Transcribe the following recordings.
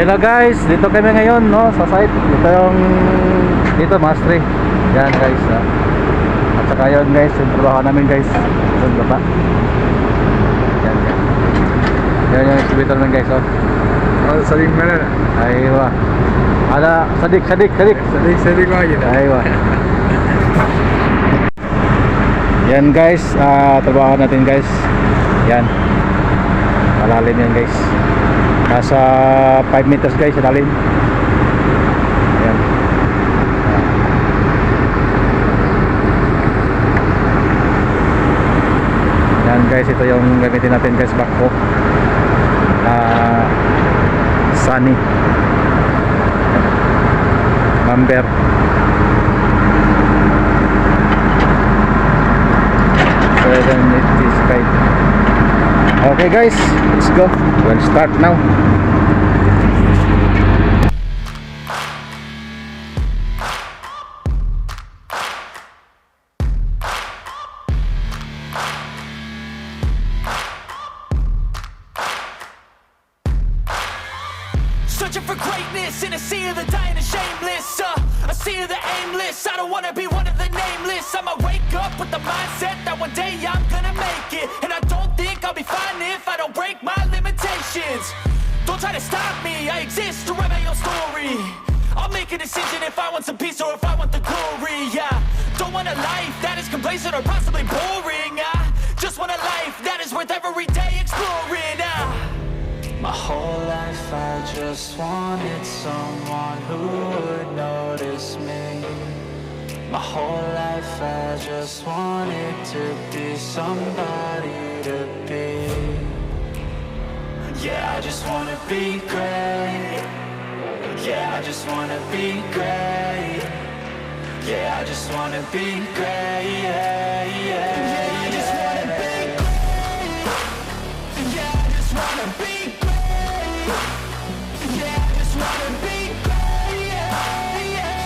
Hello guys, dito kami ngayon no, sa site. Ito yung dito mastery. Yan guys. At saka yun guys, yung trabaho namin guys. Doon baba. Yan yan. Yan yung excavator namin guys. Oh. saling mana? Aywa. Ada sadik lagi dah. Aywa. Yan guys, trabaho natin guys. Yan. Malalim yan guys. Nasa 5 meters guys sa lalim. Ayan. Ayan guys, ito yung gamitin natin guys, backhoe. Sunny number 785. Okay guys, let's go. We'll start now. Searching for greatness in a sea of the dying and shameless, a sea of the aimless. I don't wanna be one of the nameless. I'ma wake up with the mindset that one day I'm gonna make it, and I don't think I'll be fine if I don't break my limitations. Don't try to stop me, I exist to write my own story. I'll make a decision if I want some peace or if I want the glory. Yeah, don't want a life that is complacent or possibly boring. I just want a life that is worth every day exploring. My whole life I just wanted someone who would notice me. My whole life I just wanted to be somebody to be. Yeah, I just wanna be great. Yeah, I just wanna be great. Yeah, I just wanna be great. Yeah, yeah, I just wanna be great. Yeah, I just wanna be great. Yeah, I just wanna be great. Yeah, yeah,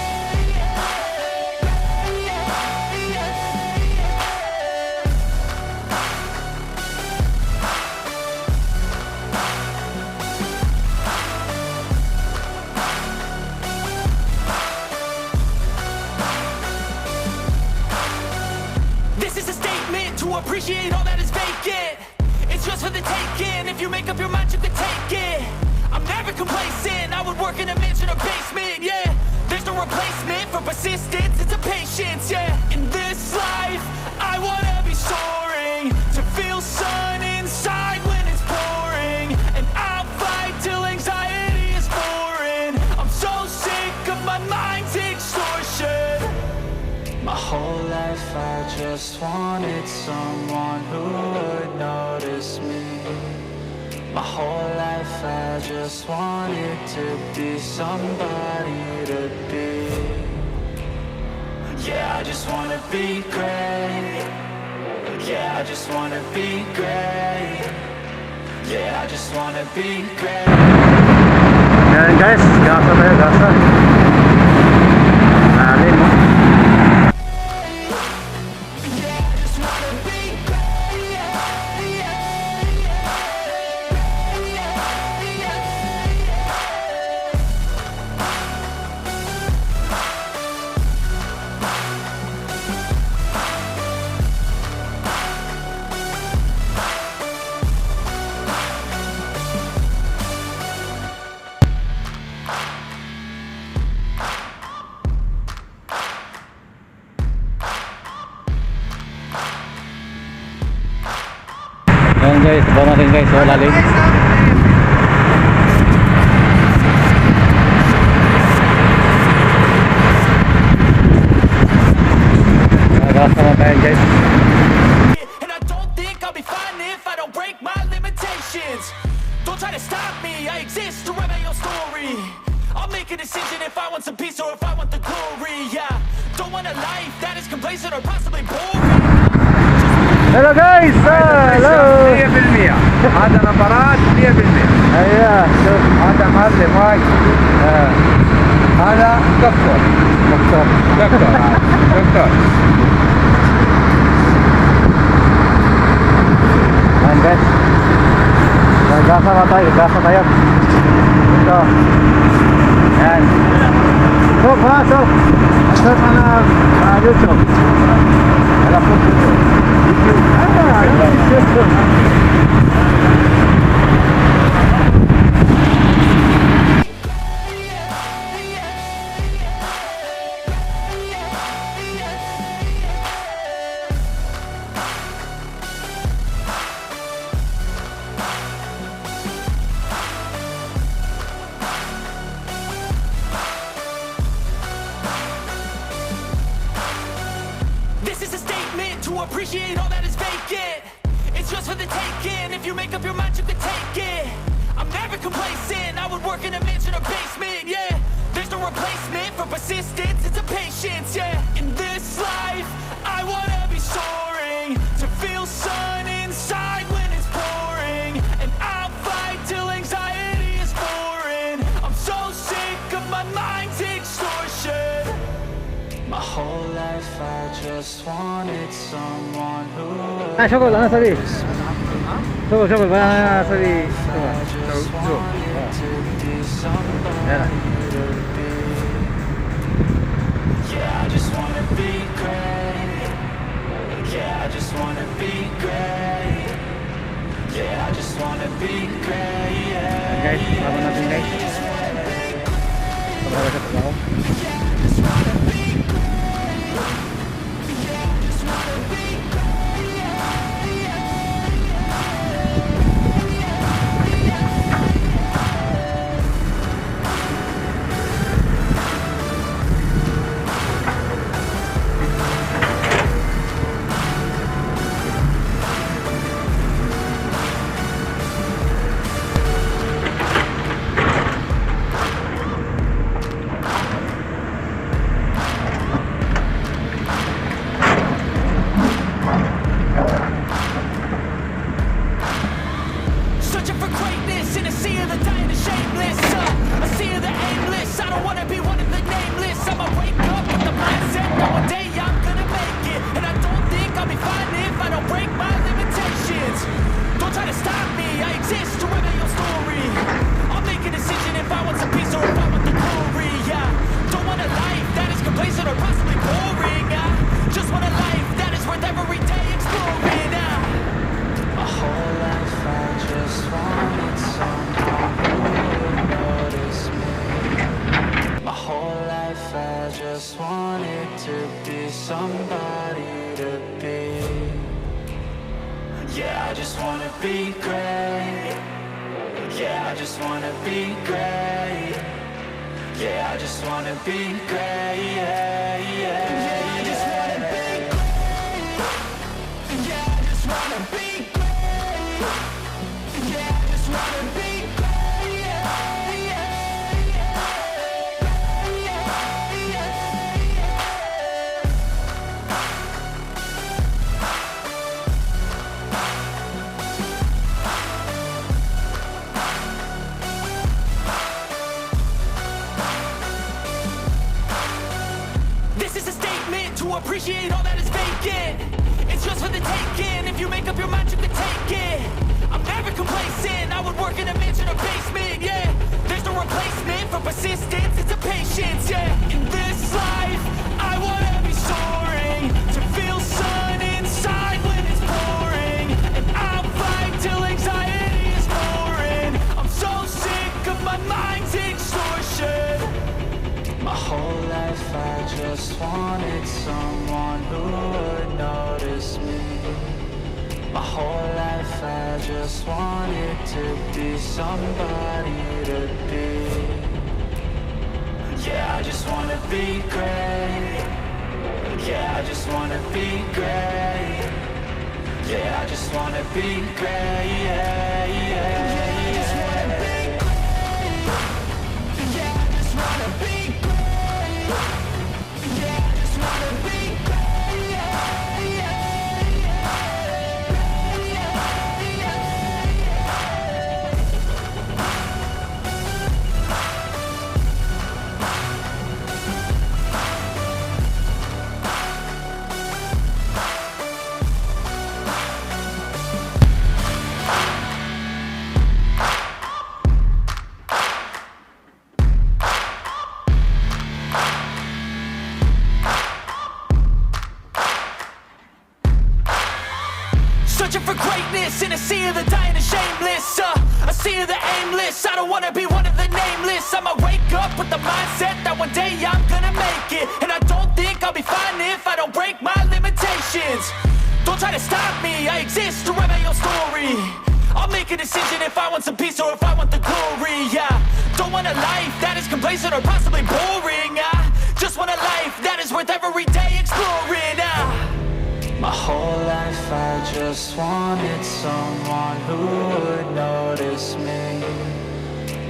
This is a statement to appreciate all that is vacant. It's just for the taking. If you make up your mind, you can take it. I'm never complacent. I would work in a mansion or basement. Yeah, there's no replacement for persistence. It's a patience. Yeah, in this life, I wanna be soaring, to feel sun inside when it's pouring, and I'll fight till anxiety is foreign. I'm so sick of my mind's extortion. My whole life I just wanted someone who would notice me. My whole life I just wanted to be somebody to be. Yeah, I just wanna be great. Yeah, I just wanna be great. Yeah, I just wanna be great. Ayan guys, gasa tayo, gasa. Lalim mo. Ayan guys, bawa natin guys, so lalim. Nagasa na tayo guys. And I don't think I'll be fine if I don't break my limitations. Don't try to stop me, I exist to write my own story. I'll make a decision if I want some peace or if I want the glory. Yeah, don't want a life that is complacent or possibly boring. Hello guys! Hello! 100% هذا نبرات 100%. Ayan, so, هذا معلم هاي. هذا دكتور. دكتور. ayan guys. Gasa na tayo, gasa tayo. Ito. Yan. Sob ha, sob. Sob ka na YouTube. Alam po po. YouTube. YouTube. This is a statement to appreciate all that is vacant. It's just for the taking. If you make up your mind, you can take it. I'm never complacent. I would work in a mansion or basement, yeah. There's no replacement for persistence. It's a patience, yeah. In this life, I wanna be soaring, to feel sun inside when it's pouring, and I'll fight till anxiety is foreign. I'm so sick of my mind's extortion. My whole life I just wanted someone who would Ah, syokol, ano sabi? Syokol, syokol, ba sabi? just wanted to be somebody Yan. to be. Yeah, I just wanna be great. Yeah, I just wanna be great. Yeah, I just wanna be great. Yeah, Guys, sama natin guys. Pagkakaroon sa trabaho. just wanna be great. Yeah, I just wanna be searching for greatness in a sea of the dying and shameless, a sea of the aimless. I don't wanna be one of the nameless. I'ma wake up with the mindset that one day I'm gonna make it, and I don't think I'll be fine if I don't break my limitations. Don't try to stop me, I exist to write my own story. I'll make a decision if I want some peace or if I want the glory. Yeah, don't want a life that is complacent or possibly boring. I just want a life that is worth every day exploring. My whole life I just wanted someone who would notice me. My whole life I just wanted to be somebody to be. Yeah, I just wanna be great. Yeah, I just wanna be great. Yeah, I just wanna be great. Yeah, yeah, yeah, I just wanna be great. Yeah, I just wanna be great. Yeah, I just wanna be great. Yeah, yeah, yeah, yeah, yeah. This is a statement to appreciate all that is vacant. It's just for the taking. If you make up your mind, you can take it. I'm never complacent. I would work in a mansion or basement, yeah. There's no replacement for persistence. It's a patience, yeah. In this life, I wanna be soaring, to feel sun inside when it's pouring, and I'll fight till anxiety is foreign. I'm so sick of my mind's extortion. My whole life I just wanted someone who would notice me. My whole life I just wanted to be somebody to be. Yeah, I just wanna be great. Yeah, I just wanna be great. Yeah, I just wanna be great. Yeah, yeah, yeah, I just wanna be great. Yeah, I just wanna be great. Yeah, I just wanna be great. Yeah, yeah, yeah, yeah, yeah. Searching for greatness in a sea of the dying and shameless, a sea of the aimless. I don't wanna be one of the nameless. I'ma wake up with the mindset that one day I'm gonna make it, and I don't think I'll be fine if I don't break my limitations. Don't try to stop me, I exist to write my own story. I'll make a decision if I want some peace or if I want the glory, yeah. Don't want a life that is complacent or possibly boring. I just want a life that is worth every day exploring. My whole life I just wanted someone who would notice me.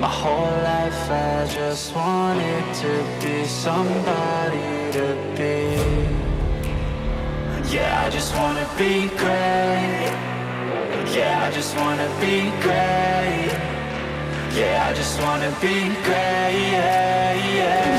My whole life I just wanted to be somebody to be. Yeah, I just wanna be great. Yeah, I just wanna be great. Yeah, I just wanna be great, yeah, yeah.